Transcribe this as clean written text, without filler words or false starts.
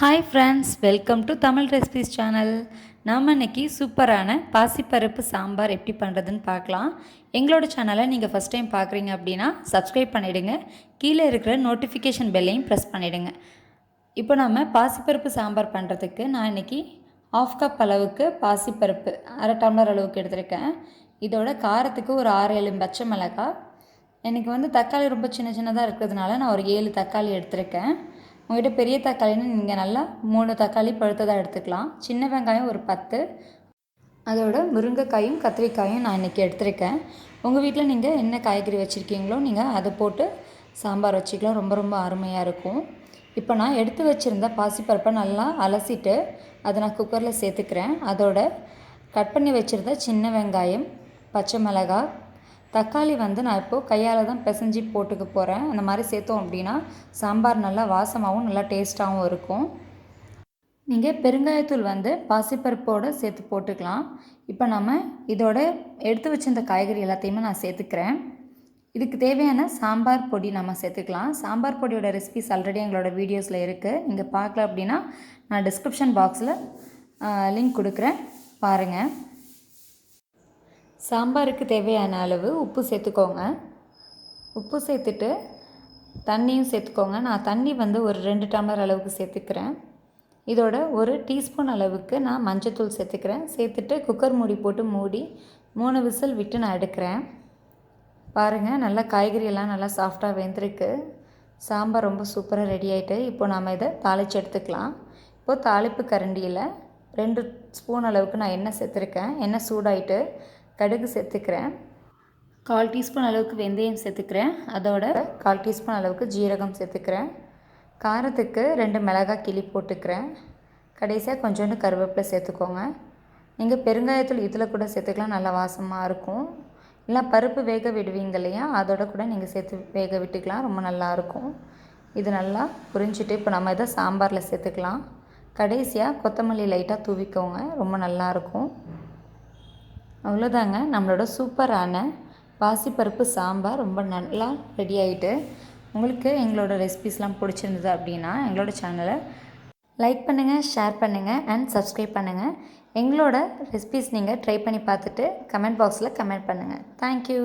Hi friends, welcome to Tamil recipes channel. நாம் இன்றைக்கி சூப்பரான பாசிப்பருப்பு சாம்பார் எப்படி பண்ணுறதுன்னு பார்க்கலாம். எங்களோட சேனலை நீங்கள் ஃபஸ்ட் டைம் பார்க்குறீங்க அப்படின்னா சப்ஸ்கிரைப் பண்ணிவிடுங்க. கீழே இருக்கிற நோட்டிஃபிகேஷன் பெல்லையும் ப்ரெஸ் பண்ணிவிடுங்க. இப்போ நம்ம பாசிப்பருப்பு சாம்பார் பண்ணுறதுக்கு நான் இன்றைக்கி 1/2 கப் அளவுக்கு பாசிப்பருப்பு 1/2 டம்ளர் அளவுக்கு எடுத்திருக்கேன். இதோட காரத்துக்கு ஒரு 6-7 பச்சை மிளகாய். எனக்கு தக்காளி ரொம்ப சின்ன சின்னதாக இருக்கிறதுனால நான் ஒரு 7 தக்காளி எடுத்திருக்கேன். உங்கள்கிட்ட பெரிய தக்காளின்னு நீங்கள் நல்லா 3 தக்காளி பழுத்ததாக எடுத்துக்கலாம். சின்ன வெங்காயம் ஒரு 10, அதோட முருங்கைக்காயும் கத்திரிக்காயும் நான் இன்றைக்கி எடுத்திருக்கேன். உங்கள் வீட்டில் நீங்கள் என்ன காய்கறி வச்சுருக்கீங்களோ நீங்கள் அதை போட்டு சாம்பார் வச்சுக்கலாம். ரொம்ப ரொம்ப அருமையாக இருக்கும். இப்போ நான் எடுத்து வச்சுருந்த பாசிப்பருப்பை நல்லா அலசிட்டு அதை நான் குக்கரில் சேர்த்துக்கிறேன். அதோட கட் பண்ணி வச்சுருந்த சின்ன வெங்காயம், பச்சை மிளகாய், தக்காளி நான் இப்போது கையால் தான் பிசைஞ்சு போட்டுக்க போகிறேன். அந்த மாதிரி சேர்த்தோம் அப்படின்னா சாம்பார் நல்லா வாசமாகவும் நல்லா டேஸ்ட்டாகவும் இருக்கும். நீங்கள் பெருங்காயத்தூள் பாசிப்பருப்போடு சேர்த்து போட்டுக்கலாம். இப்போ நம்ம இதோட எடுத்து வச்சிருந்த காய்கறி எல்லாத்தையுமே நான் சேர்த்துக்கிறேன். இதுக்கு தேவையான சாம்பார் பொடி நம்ம சேர்த்துக்கலாம். சாம்பார் பொடியோட ரெசிபிஸ் ஆல்ரெடி எங்களோட வீடியோஸில் இருக்குது. நீங்கள் பார்க்கல அப்படின்னா நான் டிஸ்கிரிப்ஷன் பாக்ஸில் லிங்க் கொடுக்குறேன், பாருங்கள். சாம்பாருக்கு தேவையான அளவு உப்பு சேர்த்துக்கோங்க. உப்பு சேர்த்துட்டு தண்ணியும் சேர்த்துக்கோங்க. நான் தண்ணி ஒரு 2 டம்ளர் அளவுக்கு சேர்த்துக்கிறேன். இதோட 1 டீஸ்பூன் அளவுக்கு நான் மஞ்சத்தூள் சேர்த்துக்கிறேன். சேர்த்துட்டு குக்கர் மூடி போட்டு மூடி 3 விசில் விட்டு நான் எடுக்கிறேன். பாருங்கள், நல்லா காய்கறியெல்லாம் நல்லா சாஃப்டாக வெந்திருக்கு. சாம்பார் ரொம்ப சூப்பராக ரெடி ஆகிட்டு. இப்போது நாம் இதை தாளித்து எடுத்துக்கலாம். இப்போது தாளிப்பு கரண்டியில் 2 ஸ்பூன் அளவுக்கு நான் எண்ணெய் சேர்த்துருக்கேன். எண்ணெய் சூடாயிட்டு கடுகு சேர்த்துக்கிறேன். 1/4 டீஸ்பூன் அளவுக்கு வெந்தயம் சேர்த்துக்கிறேன். அதோட 1/4 டீஸ்பூன் அளவுக்கு ஜீரகம் சேர்த்துக்கிறேன். காரத்துக்கு 2 மிளகாய் கிள்ளி போட்டுக்கிறேன். கடைசியாக கொஞ்சோண்டு கருவேப்பிலை சேர்த்துக்கோங்க. நீங்கள் பெருங்காயத்தூள் இதில் கூட சேர்த்துக்கலாம், நல்லா வாசமாக இருக்கும். இல்லை பருப்பு வேக விடுவீங்க இல்லையா, அதோட கூட நீங்கள் சேர்த்து வேக விட்டுக்கலாம், ரொம்ப நல்லாயிருக்கும். இது நல்லா புரிஞ்சுட்டு இப்போ நம்ம இதை சாம்பாரில் சேர்த்துக்கலாம். கடைசியாக கொத்தமல்லி லைட்டாக தூவிக்கோங்க, ரொம்ப நல்லாயிருக்கும். அவ்வளோதாங்க, நம்மளோட சூப்பரான பாசிப்பருப்பு சாம்பார் ரொம்ப நல்லா ரெடி ஆகிட்டு. உங்களுக்கு எங்களோட ரெசிபிஸ்லாம் பிடிச்சிருந்தது அப்படின்னா எங்களோட சேனலை லைக் பண்ணுங்கள், ஷேர் பண்ணுங்கள் அண்ட் சப்ஸ்கிரைப் பண்ணுங்கள். எங்களோட ரெசிபிஸ் நீங்கள் ட்ரை பண்ணி பார்த்துட்டு கமெண்ட் பாக்ஸில் கமெண்ட் பண்ணுங்கள். தேங்க்யூ.